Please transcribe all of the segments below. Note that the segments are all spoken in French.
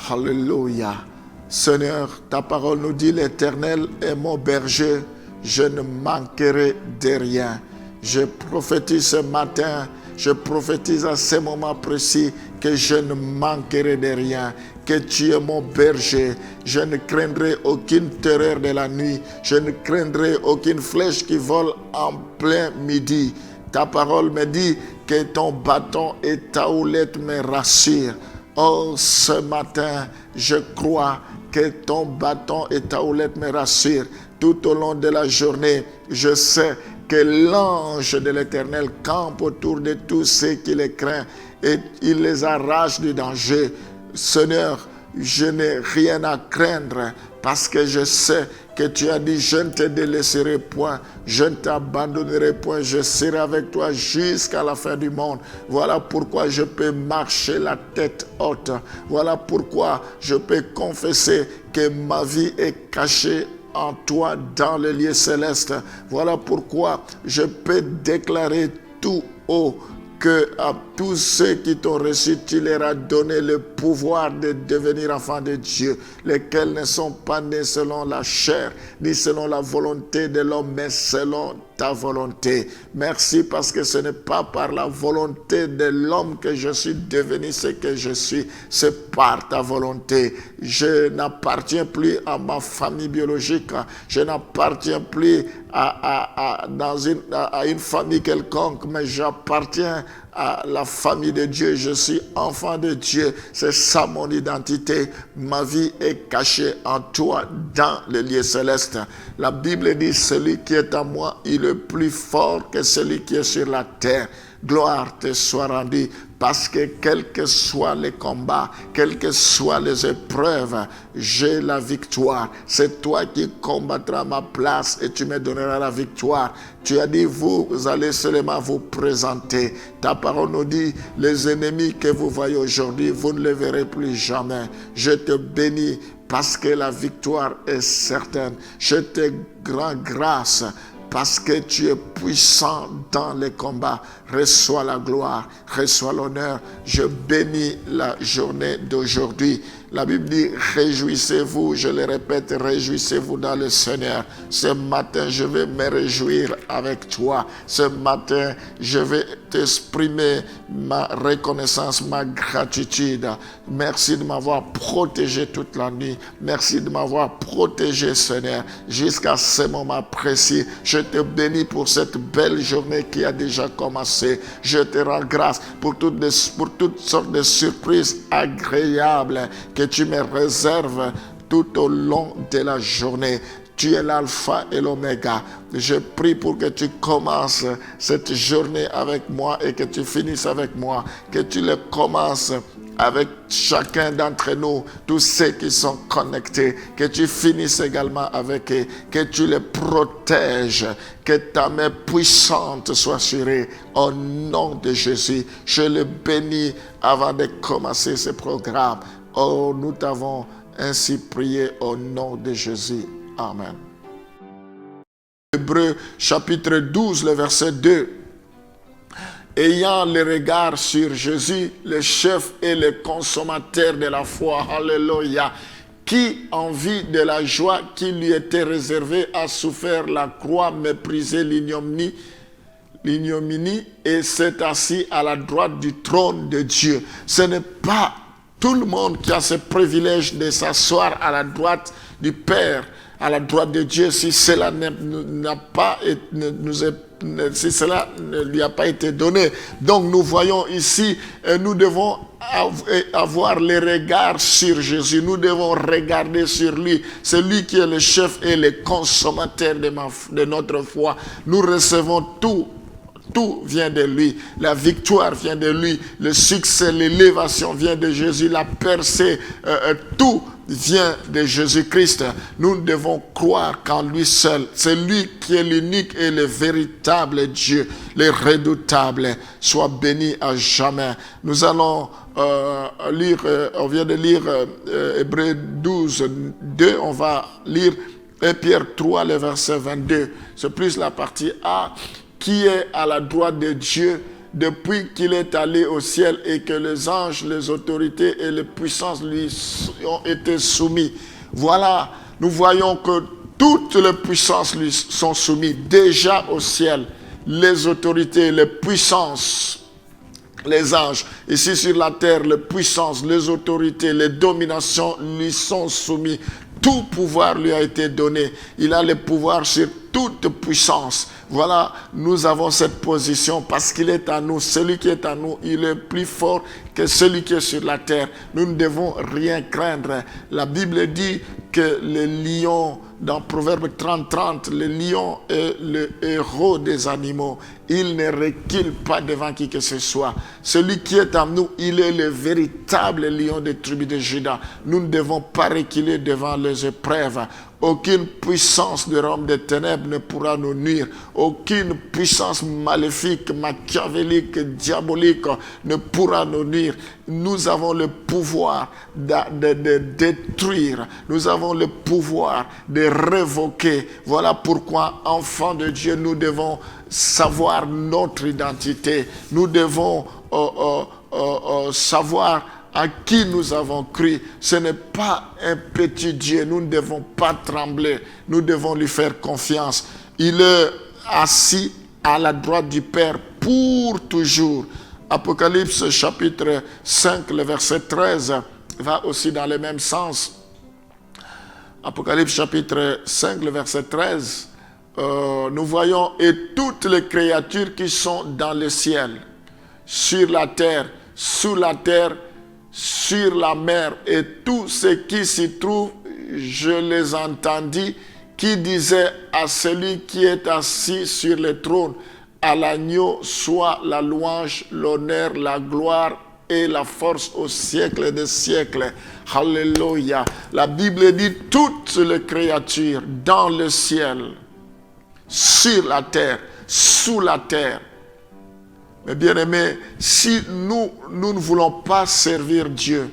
Alléluia. Seigneur, ta parole nous dit, l'Éternel est mon berger, je ne manquerai de rien. Je prophétise ce matin, je prophétise à ce moment précis que je ne manquerai de rien, que tu es mon berger. Je ne craindrai aucune terreur de la nuit, je ne craindrai aucune flèche qui vole en plein midi. Ta parole me dit que ton bâton et ta houlette me rassurent. Oh, ce matin, je crois que ton bâton et ta houlette me rassurent. Tout au long de la journée, je sais que l'ange de l'Éternel campe autour de tous ceux qui les craignent et il les arrache du danger. Seigneur, je n'ai rien à craindre parce que je sais que tu as dit, je ne te délaisserai point, je ne t'abandonnerai point, je serai avec toi jusqu'à la fin du monde. Voilà pourquoi je peux marcher la tête haute. Voilà pourquoi je peux confesser que ma vie est cachée en toi dans le lieu céleste. Voilà pourquoi je peux déclarer tout haut que à tous ceux qui t'ont reçu, tu leur as donné le pouvoir de devenir enfants de Dieu, lesquels ne sont pas nés selon la chair, ni selon la volonté de l'homme, mais selon ta volonté. Merci parce que ce n'est pas par la volonté de l'homme que je suis devenu ce que je suis, c'est par ta volonté. Je n'appartiens plus à ma famille biologique, je n'appartiens plus à une famille quelconque, mais j'appartiens à la famille de Dieu. Je suis enfant de Dieu. C'est ça mon identité. Ma vie est cachée en toi dans le lieu céleste. La Bible dit, celui qui est en moi, il est plus fort que celui qui est sur la terre. Gloire te soit rendue, parce que quels que soient les combats, quelles que soient les épreuves, j'ai la victoire. C'est toi qui combattras ma place et tu me donneras la victoire. Tu as dit, vous allez seulement vous présenter. Ta parole nous dit, les ennemis que vous voyez aujourd'hui, vous ne les verrez plus jamais. Je te bénis parce que la victoire est certaine. Je te rends grâce parce que tu es puissant dans les combats. Reçois la gloire, reçois l'honneur. Je bénis la journée d'aujourd'hui. La Bible dit, réjouissez-vous, je le répète, réjouissez-vous dans le Seigneur. Ce matin, je vais me réjouir avec toi. Ce matin, je vais t'exprimer ma reconnaissance, ma gratitude. Merci de m'avoir protégé toute la nuit. Merci de m'avoir protégé, Seigneur, jusqu'à ce moment précis. Je te bénis pour cette belle journée qui a déjà commencé. Je te rends grâce pour toutes sortes de surprises agréables que tu me réserves tout au long de la journée. Tu es l'alpha et l'oméga. Je prie pour que tu commences cette journée avec moi et que tu finisses avec moi. Que tu le commences avec chacun d'entre nous, tous ceux qui sont connectés, que tu finisses également avec eux, que tu les protèges, que ta main puissante soit sur eux, au nom de Jésus. Je le bénis avant de commencer ce programme. Oh, nous t'avons ainsi prié au nom de Jésus. Amen. Hébreux chapitre 12, le verset 2. Ayant le regard sur Jésus, le chef et le consommateur de la foi, alléluia, qui, en vue de la joie qui lui était réservée, a souffert la croix, méprisé l'ignominie et s'est assis à la droite du trône de Dieu. Ce n'est pas tout le monde qui a ce privilège de s'asseoir à la droite du Père, à la droite de Dieu, si cela si cela ne lui a pas été donné. Donc nous voyons ici, nous devons avoir les regards sur Jésus. Nous devons regarder sur lui. C'est lui qui est le chef et le consommateur de notre foi. Nous recevons tout. Tout vient de lui. La victoire vient de lui. Le succès, l'élévation vient de Jésus. La percée, tout vient de Jésus-Christ. Nous devons croire qu'en lui seul, c'est lui qui est l'unique et le véritable Dieu, le redoutable. Soit béni à jamais. Nous allons lire, on vient de lire Hébreux 12, 2. On va lire 1 Pierre 3, le verset 22. C'est plus la partie A. Qui est à la droite de Dieu depuis qu'il est allé au ciel et que les anges, les autorités et les puissances lui ont été soumis. Voilà, nous voyons que toutes les puissances lui sont soumises déjà au ciel. Les autorités, les puissances, les anges, ici sur la terre, les puissances, les autorités, les dominations lui sont soumis. Tout pouvoir lui a été donné. Il a le pouvoir sur toute puissance. Voilà, nous avons cette position parce qu'il est à nous. Celui qui est à nous, il est plus fort que celui qui est sur la terre. Nous ne devons rien craindre. La Bible dit que le lion, dans Proverbe 30, le lion est le héros des animaux. Il ne recule pas devant qui que ce soit. Celui qui est en nous, il est le véritable lion des tribus de Juda. Nous ne devons pas reculer devant les épreuves. Aucune puissance de l'homme des ténèbres ne pourra nous nuire. Aucune puissance maléfique, machiavélique, diabolique ne pourra nous nuire. Nous avons le pouvoir de détruire. Nous avons le pouvoir de révoquer. Voilà pourquoi, enfants de Dieu, nous devons savoir notre identité. Nous devons savoir à qui nous avons cru. Ce n'est pas un petit Dieu. Nous ne devons pas trembler. Nous devons lui faire confiance. Il est assis à la droite du Père pour toujours. Apocalypse chapitre 5, le verset 13 va aussi dans le même sens. Apocalypse chapitre 5, le verset 13, nous voyons « Et toutes les créatures qui sont dans le ciel, sur la terre, sous la terre, sur la mer, et tout ce qui s'y trouve, je les entendis, qui disaient à celui qui est assis sur le trône, à l'agneau soit la louange, l'honneur, la gloire et la force au siècle des siècles. » Alléluia. La Bible dit toutes les créatures dans le ciel, sur la terre, sous la terre. Mais bien aimés, si nous ne voulons pas servir Dieu,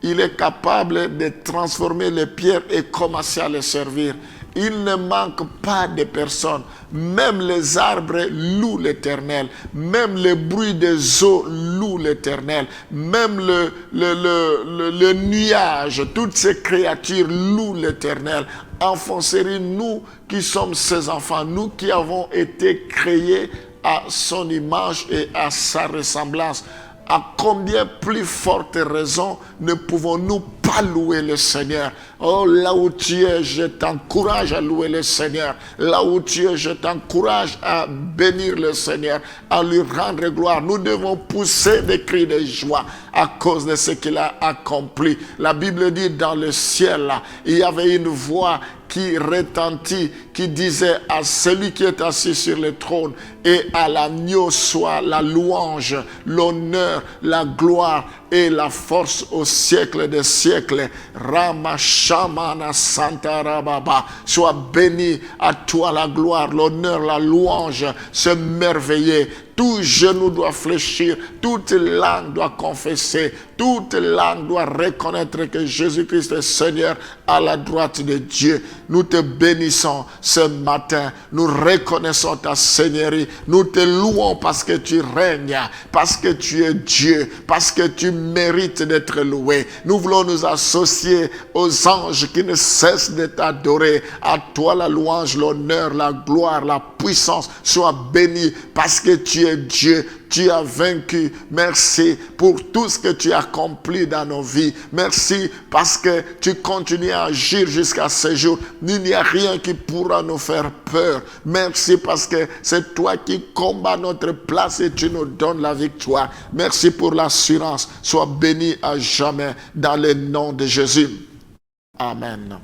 il est capable de transformer les pierres et commencer à les servir. Il ne manque pas de personnes. Même les arbres louent l'Éternel. Même le bruit des eaux loue l'Éternel. Même le nuage, toutes ces créatures louent l'Éternel. Enfants, c'est nous qui sommes ses enfants, nous qui avons été créés à son image et à sa ressemblance. À combien plus forte raison ne pouvons-nous pas louer le Seigneur? Oh, là où tu es, je t'encourage à louer le Seigneur. Là où tu es, je t'encourage à bénir le Seigneur, à lui rendre gloire. Nous devons pousser des cris de joie à cause de ce qu'il a accompli. La Bible dit dans le ciel, là, il y avait une voix qui retentit, qui disait à celui qui est assis sur le trône et à l'agneau soit la louange, l'honneur, la gloire et la force au siècle des siècles. Ramashamana Santarababa. Sois béni, à toi la gloire, l'honneur, la louange, se merveiller. Tout genou doit fléchir, toute langue doit confesser, toute langue doit reconnaître que Jésus-Christ est Seigneur à la droite de Dieu. Nous te bénissons ce matin, nous reconnaissons ta Seigneurie, nous te louons parce que tu règnes, parce que tu es Dieu, parce que tu mérites d'être loué. Nous voulons nous associer aux anges qui ne cessent de t'adorer. À toi la louange, l'honneur, la gloire, la puissance, sois béni parce que tu es Dieu, tu as vaincu. Merci pour tout ce que tu as accompli dans nos vies. Merci parce que tu continues à agir jusqu'à ce jour. Il n'y a rien qui pourra nous faire peur. Merci parce que c'est toi qui combats notre place et tu nous donnes la victoire. Merci pour l'assurance. Sois béni à jamais dans le nom de Jésus. Amen.